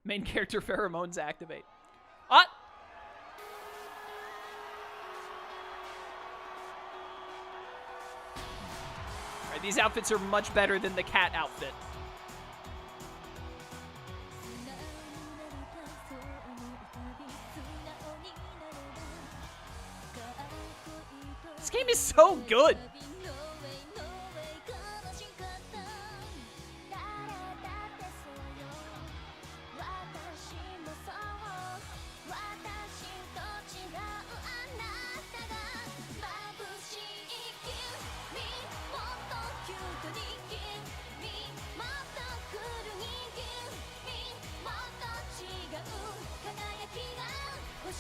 Main character pheromones activate. Ah! Alright, these outfits are much better than the cat outfit. This game is so good.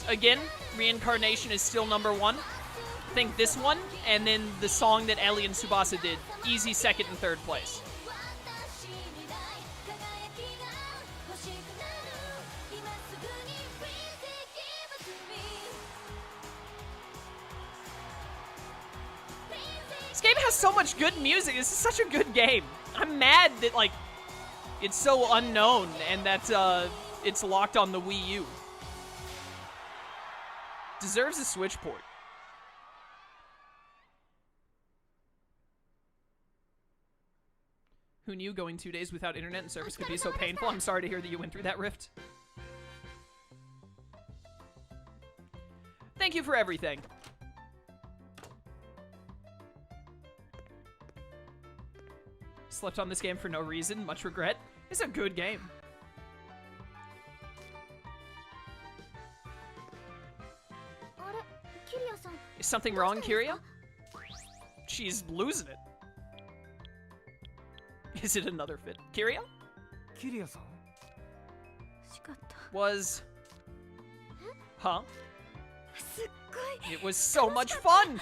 Again, Reincarnation is still #1. I think this one, and then the song that Ellie and Tsubasa did, easy second and third place. This game has so much good music. This is such a good game. I'm mad that, like, it's so unknown and that it's locked on the Wii U. Deserves a Switch port. Who knew going 2 days without internet and service could be so painful? I'm sorry to hear that you went through that rift. Thank you for everything. Slept on this game for no reason. Much regret. It's a good game. Is something wrong, Kiria? She's losing it. Is it another fit? Kiria? Kiria-san? Was... Huh? It was so much fun!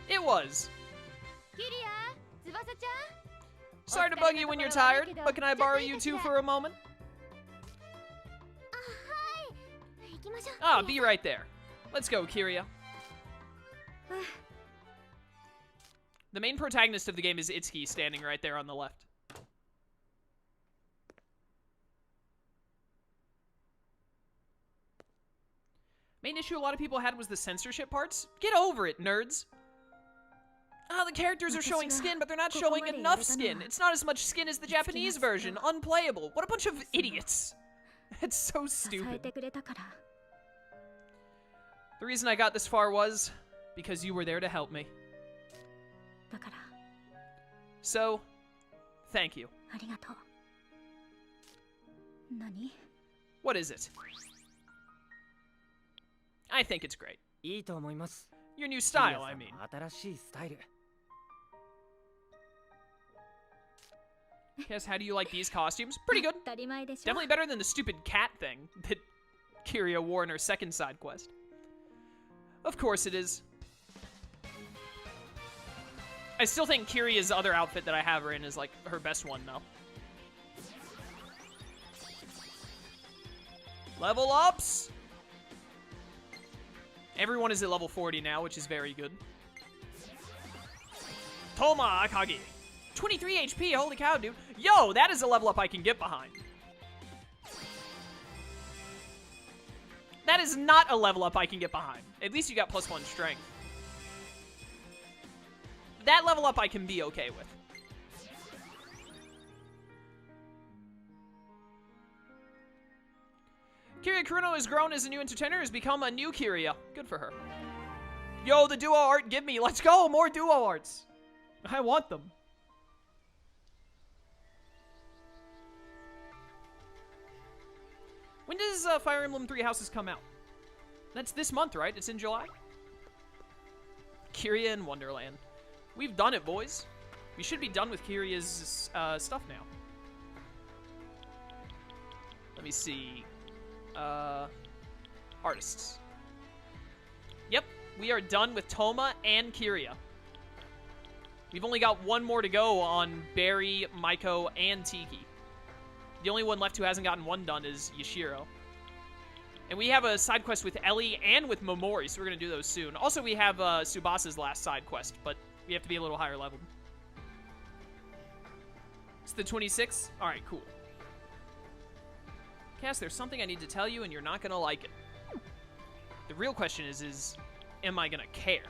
It was. Sorry to bug you when you're tired, but can I borrow you two for a moment? Ah, be right there. Let's go, Kiria. The main protagonist of the game is Itsuki, standing right there on the left. Main issue a lot of people had was the censorship parts. Get over it, nerds. Ah, the characters are showing skin, but they're not showing enough skin. It's not as much skin as the Japanese version. Unplayable. What a bunch of idiots. It's so stupid. The reason I got this far was because you were there to help me. So, thank you. What is it? I think it's great. Your new style, I mean. Yes, how do you like these costumes? Pretty good. Definitely better than the stupid cat thing that Kiria wore in her second side quest. Of course it is. I still think Kiria's other outfit that I have her in is, like, her best one, though. Level ups! Everyone is at level 40 now, which is very good. Toma Akagi. 23 HP, holy cow, dude. Yo, that is a level up I can get behind. That is not a level up I can get behind. At least you got +1 strength. That level up I can be okay with. Kiria Kuruno has grown as a new entertainer, has become a new Kiria. Good for her. Yo, the duo art, give me. Let's go, more duo arts. I want them. When does Fire Emblem 3 Houses come out? That's this month, right? It's in July? Kiria in Wonderland. We've done it, boys. We should be done with Kiria's stuff now. Let me see. Artists. Yep, we are done with Toma and Kiria. We've only got one more to go on Barry, Maiko, and Tiki. The only one left who hasn't gotten one done is Yashiro. And we have a side quest with Ellie and with Momori, so we're going to do those soon. Also, we have Tsubasa's last side quest, but we have to be a little higher leveled. It's the 26th? Alright, cool. Cass, there's something I need to tell you and you're not gonna like it. The real question is am I gonna care?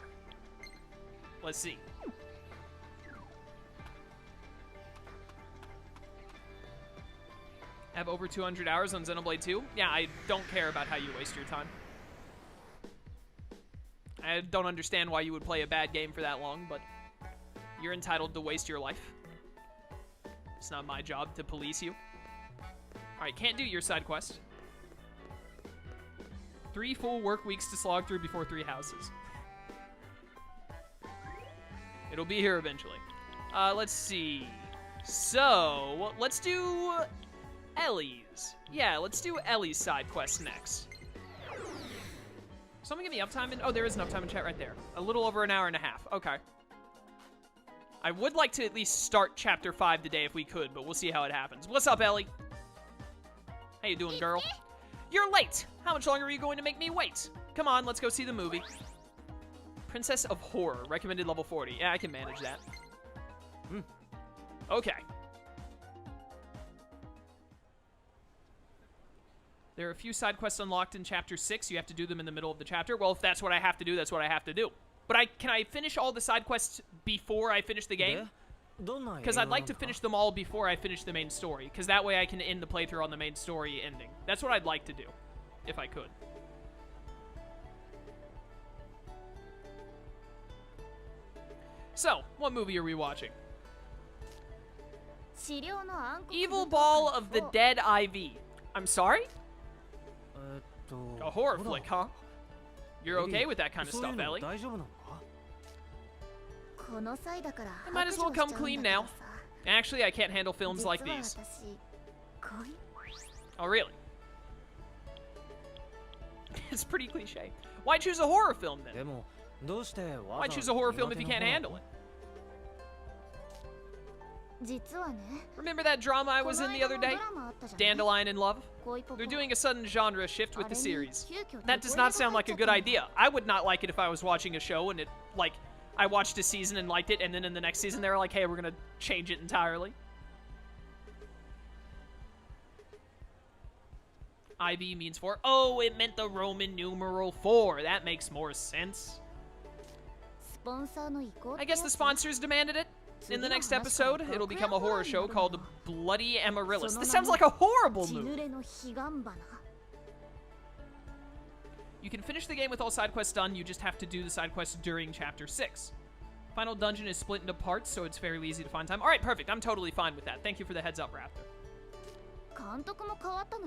Let's see. Have over 200 hours on Xenoblade 2? Yeah, I don't care about how you waste your time. I don't understand why you would play a bad game for that long, but you're entitled to waste your life. It's not my job to police you. Alright, can't do your side quest. 3 full work weeks to slog through before 3 houses. It'll be here eventually. Let's see. So, let's do Ellie's. Yeah, let's do Ellie's side quest next. Someone give me uptime in... Oh, there is an uptime in chat right there. A little over an hour and a half. Okay. I would like to at least start Chapter 5 today if we could, but we'll see how it happens. What's up, Ellie? How you doing, girl? You're late! How much longer are you going to make me wait? Come on, let's go see the movie. Princess of Horror, recommended level 40. Yeah, I can manage that. Okay. There are a few side quests unlocked in Chapter 6. You have to do them in the middle of the chapter. Well, if that's what I have to do, that's what I have to do. But can I finish all the side quests before I finish the game? Because I'd like to finish them all before I finish the main story. Because that way I can end the playthrough on the main story ending. That's what I'd like to do, if I could. So, what movie are we watching? Evil Ball of the Dead IV. I'm sorry? A horror flick, huh? You're okay with that kind of stuff, Ellie? I might as well come clean now. Actually, I can't handle films like these. Oh, really? It's pretty cliche. Why choose a horror film, then? Why choose a horror film if you can't handle it? Remember that drama I was in the other day? Dandelion in Love? They're doing a sudden genre shift with the series. That does not sound like a good idea. I would not like it if I was watching a show and it, like, I watched a season and liked it, and then in the next season they were like, hey, we're gonna change it entirely. IB means 4. Oh, it meant the Roman numeral 4. That makes more sense. I guess the sponsors demanded it. In the next episode, it'll become a horror show called Bloody Amaryllis. This sounds like a horrible movie. You can finish the game with all side quests done, you just have to do the side quests during Chapter 6. Final dungeon is split into parts, so it's fairly easy to find time. Alright, perfect. I'm totally fine with that. Thank you for the heads up, Raptor.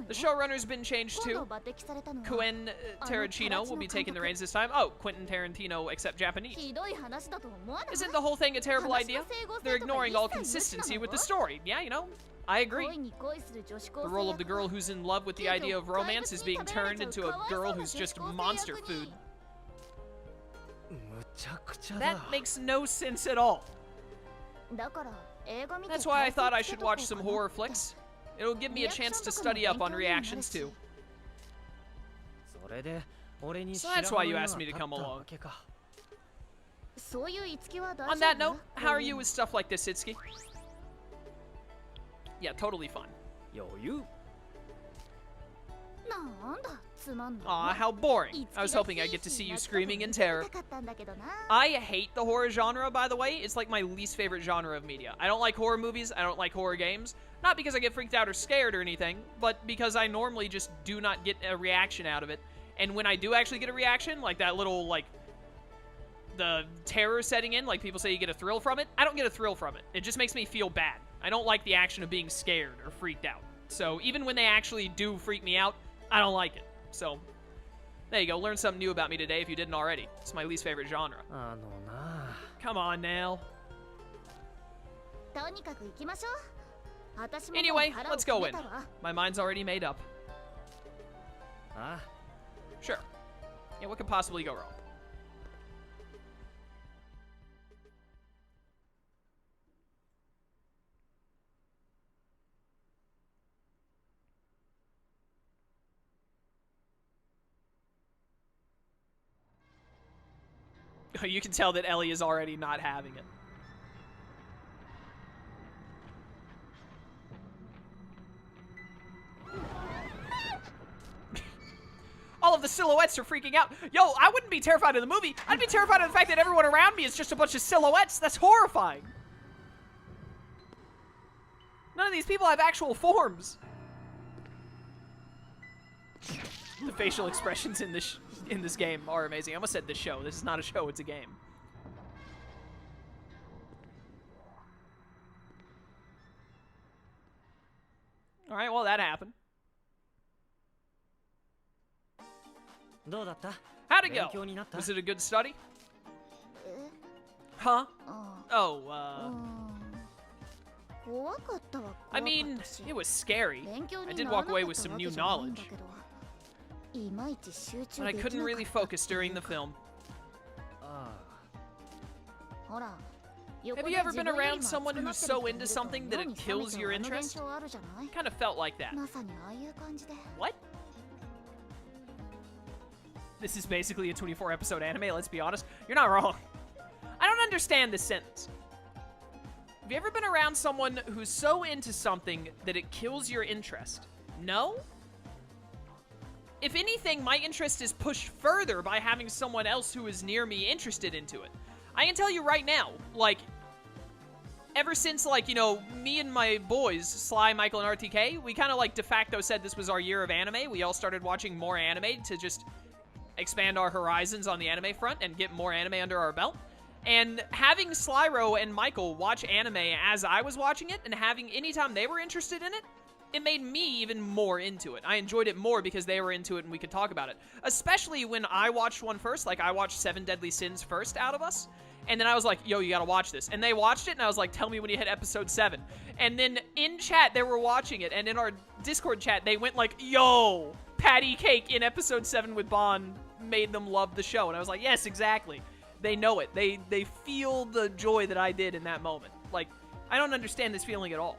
The showrunner's been changed too. Quentin Tarantino will be taking the reins this time. Oh, Quentin Tarantino except Japanese. Isn't the whole thing a terrible idea? They're ignoring all consistency with the story. Yeah, you know, I agree. The role of the girl who's in love with the idea of romance is being turned into a girl who's just monster food. That makes no sense at all. That's why I thought I should watch some horror flicks. It'll give me a chance to study up on reactions too. So that's why you asked me to come along. On that note, how are you with stuff like this, Itsuki? Yeah, totally fine. Aw, how boring. I was hoping I'd get to see you screaming in terror. I hate the horror genre, by the way. It's like my least favorite genre of media. I don't like horror movies. I don't like horror games. Not because I get freaked out or scared or anything, but because I normally just do not get a reaction out of it. And when I do actually get a reaction, like that little, like, the terror setting in, like people say you get a thrill from it, I don't get a thrill from it. It just makes me feel bad. I don't like the action of being scared or freaked out. So even when they actually do freak me out, I don't like it. So, there you go. Learn something new about me today if you didn't already. It's my least favorite genre. Come on, now. Anyway, let's go in. My mind's already made up. Sure. Yeah, what could possibly go wrong? You can tell that Ellie is already not having it. of the silhouettes are freaking out. Yo, I wouldn't be terrified of the movie. I'd be terrified of the fact that everyone around me is just a bunch of silhouettes. That's horrifying. None of these people have actual forms. The facial expressions in this game are amazing. I almost said this show. This is not a show, it's a game. Alright, well, that happened. How'd it go? Was it a good study? Huh? Oh, I mean, it was scary. I did walk away with some new knowledge. But I couldn't really focus during the film. Have you ever been around someone who's so into something that it kills your interest? Kind of felt like that. What? This is basically a 24-episode anime, let's be honest. You're not wrong. I don't understand this sentence. Have you ever been around someone who's so into something that it kills your interest? No? If anything, my interest is pushed further by having someone else who is near me interested into it. I can tell you right now, like, ever since, like, you know, me and my boys, Sly, Michael, and RTK, we kind of, like, de facto said this was our year of anime. We all started watching more anime to just expand our horizons on the anime front and get more anime under our belt. And having Slyro and Michael watch anime as I was watching it, and having anytime they were interested in it, it made me even more into it. I enjoyed it more because they were into it and we could talk about it. Especially when I watched one first, like I watched 7 Deadly Sins first out of us. And then I was like, yo, you gotta watch this. And they watched it and I was like, tell me when you hit episode 7. And then in chat, they were watching it. And in our Discord chat, they went like, yo, patty cake in episode 7 with Bond made them love the show. And I was like, yes, exactly. They know it. They feel the joy that I did in that moment. Like, I don't understand this feeling at all.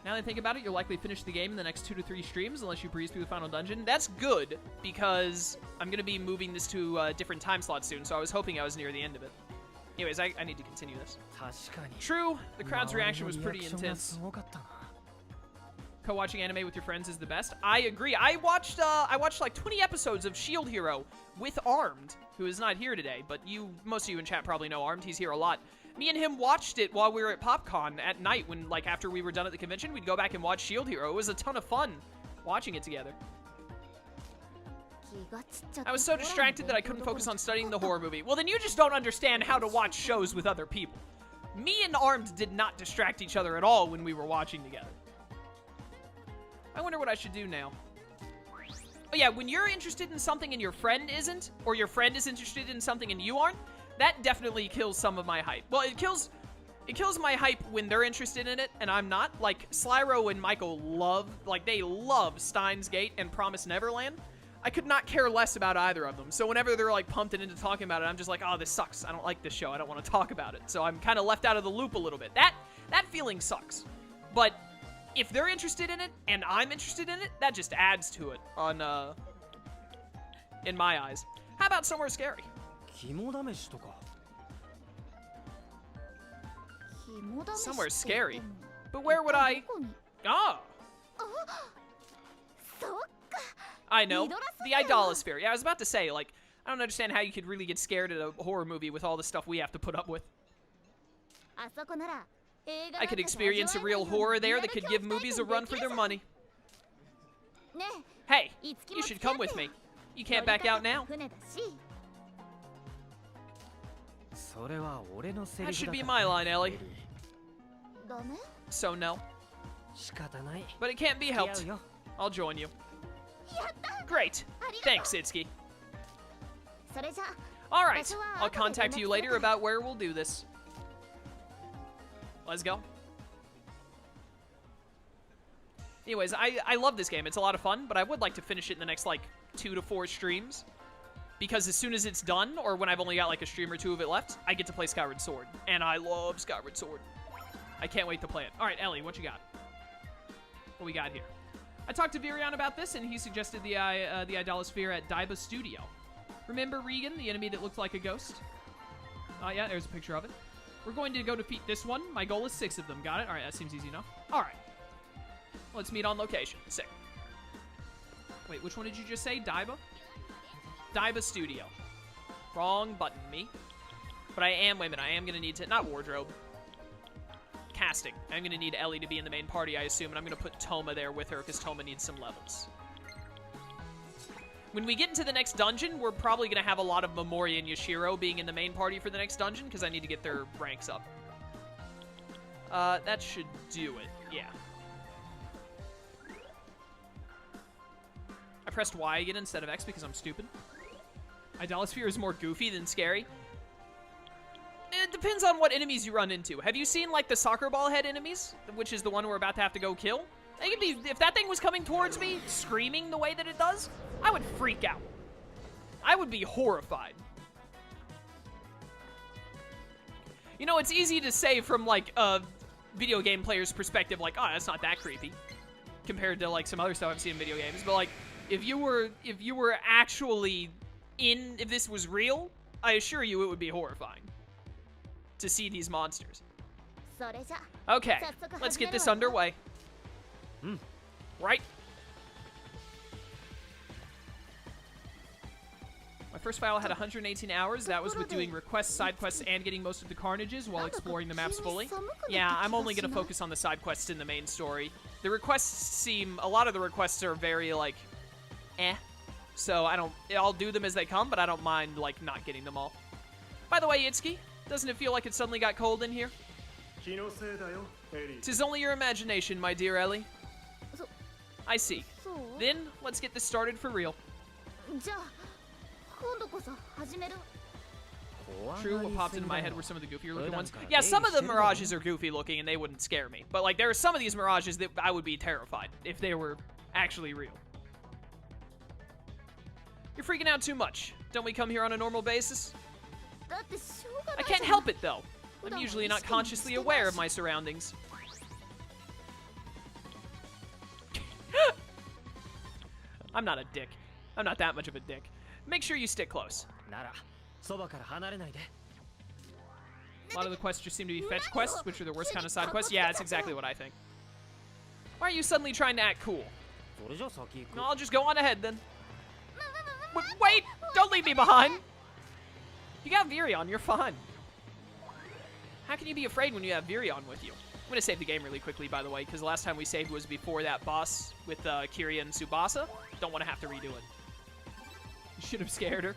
Now that I think about it, you'll likely finish the game in the next 2 to 3 streams unless you breeze through the final dungeon. That's good, because I'm going to be moving this to a different time slot soon, so I was hoping I was near the end of it. Anyways, I need to continue this. True, the crowd's reaction was pretty intense. Co-watching anime with your friends is the best. I agree. I watched like 20 episodes of Shield Hero with Armed, who is not here today, but most of you in chat probably know Armed. He's here a lot. Me and him watched it while we were at PopCon at night when, like, after we were done at the convention, we'd go back and watch Shield Hero. It was a ton of fun watching it together. I was so distracted that I couldn't focus on studying the horror movie. Well, then you just don't understand how to watch shows with other people. Me and Armed did not distract each other at all when we were watching together. I wonder what I should do now. Oh yeah, when you're interested in something and your friend isn't, or your friend is interested in something and you aren't, that definitely kills some of my hype. Well, it kills my hype when they're interested in it and I'm not. Like, Slyro and Michael they love Steins Gate and Promised Neverland. I could not care less about either of them. So whenever they're, like, pumped into talking about it, I'm just like, oh, this sucks. I don't like this show. I don't want to talk about it. So I'm kind of left out of the loop a little bit. That feeling sucks. But if they're interested in it and I'm interested in it, that just adds to it in my eyes. How about Somewhere Scary? Somewhere Scary? But where would I... Ah! I know. The Idolosphere. Yeah, I was about to say, like, I don't understand how you could really get scared at a horror movie with all the stuff we have to put up with. I could experience a real horror there that could give movies a run for their money. Hey, you should come with me. You can't back out now. That should be my line, Ellie. So no. But it can't be helped. I'll join you. Great. Thanks, Itsuki. Alright, I'll contact you later about where we'll do this. Let's go. Anyways, I love this game. It's a lot of fun, but I would like to finish it in the next, like, 2 to 4 streams. Because as soon as it's done, or when I've only got, like, a stream or 2 of it left, I get to play Skyward Sword. And I love Skyward Sword. I can't wait to play it. Alright, Ellie, what you got? What we got here? I talked to Virion about this, and he suggested the Idolosphere at Daiba Studio. Remember Regan, the enemy that looked like a ghost? Oh, yeah, there's a picture of it. We're going to go defeat this one. My goal is 6 of them. Got it? Alright, that seems easy enough. Alright. Let's meet on location. Sick. Wait, which one did you just say? Daiba? Daiba Studio. Wrong button, me. But I am, wait a minute, I am gonna need to, not wardrobe. Casting. I'm gonna need Ellie to be in the main party, I assume, and I'm gonna put Toma there with her, because Toma needs some levels. When we get into the next dungeon, we're probably gonna have a lot of Momori and Yashiro being in the main party for the next dungeon, because I need to get their ranks up. That should do it, yeah. I pressed Y again instead of X because I'm stupid. Idolosphere is more goofy than scary. It depends on what enemies you run into. Have you seen, like, the soccer ball head enemies? Which is the one we're about to have to go kill? They could be, if that thing was coming towards me, screaming the way that it does, I would freak out. I would be horrified. You know, it's easy to say from, like, a video game player's perspective, like, oh, that's not that creepy, compared to, like, some other stuff I've seen in video games. But, like, if you were actually in, if this was real, I assure you it would be horrifying to see these monsters. Okay, let's get this underway. Right. My first file had 118 hours. That was with doing requests, side quests, and getting most of the carnages while exploring the maps fully. Yeah, I'm only going to focus on the side quests in the main story. The requests seem, a lot of the requests are very, like, so I'll do them as they come, but I don't mind, like, not getting them all. By the way, Itsuki, doesn't it feel like it suddenly got cold in here? 'Tis only your imagination, my dear Ellie. I see. Then, let's get this started for real. True, what popped into my head were some of the goofier looking ones. Yeah, some of the Mirages are goofy looking and they wouldn't scare me. But, like, there are some of these Mirages that I would be terrified if they were actually real. You're freaking out too much. Don't we come here on a normal basis? I can't help it, though. I'm usually not consciously aware of my surroundings. I'm not a dick. I'm not that much of a dick. Make sure you stick close. A lot of the quests just seem to be fetch quests, which are the worst kind of side quests. Yeah, that's exactly what I think. Why are you suddenly trying to act cool? No, I'll just go on ahead, then. Wait! Don't leave me behind! You got Virion, you're fine. How can you be afraid when you have Virion with you? I'm gonna save the game really quickly, by the way, because the last time we saved was before that boss with Kiria and Tsubasa. Don't want to have to redo it. You should have scared her.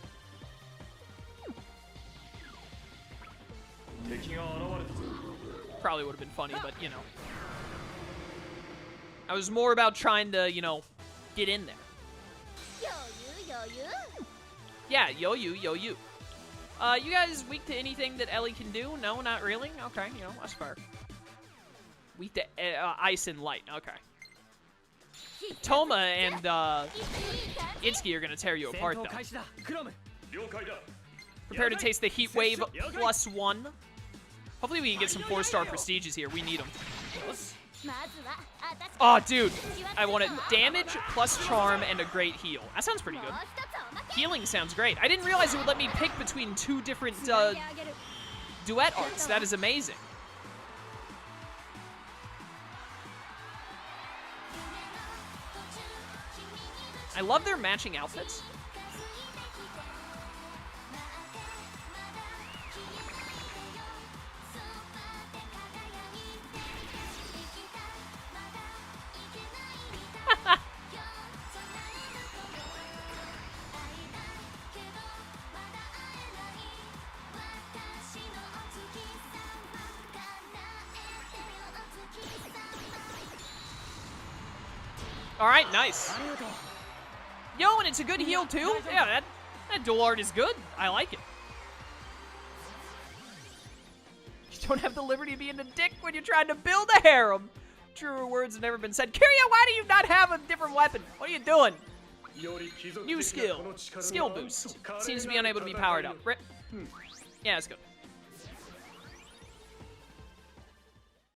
Probably would have been funny, but, you know. I was more about trying to, you know, get in there. Yeah, yo-you. You guys weak to anything that Ellie can do? No, not really? Okay, you know, that's fair. Weak to ice and light. Okay. Toma and Itsuki are going to tear you apart, though. Prepare to taste the heat wave +1. Hopefully we can get some 4-star prestiges here. We need them. Oh, dude. I want it damage plus charm and a great heal. That sounds pretty good. Healing sounds great. I didn't realize it would let me pick between 2 different duet arts. That is amazing. I love their matching outfits. All right, nice. Yo, and it's a good heal, too. Yeah, that dual art is good. I like it. You don't have the liberty of being a dick when you're trying to build a harem. Truer words have never been said. Kiria, why do you not have a different weapon? What are you doing? New skill. Skill boost. Seems to be unable to be powered up. Yeah, that's good.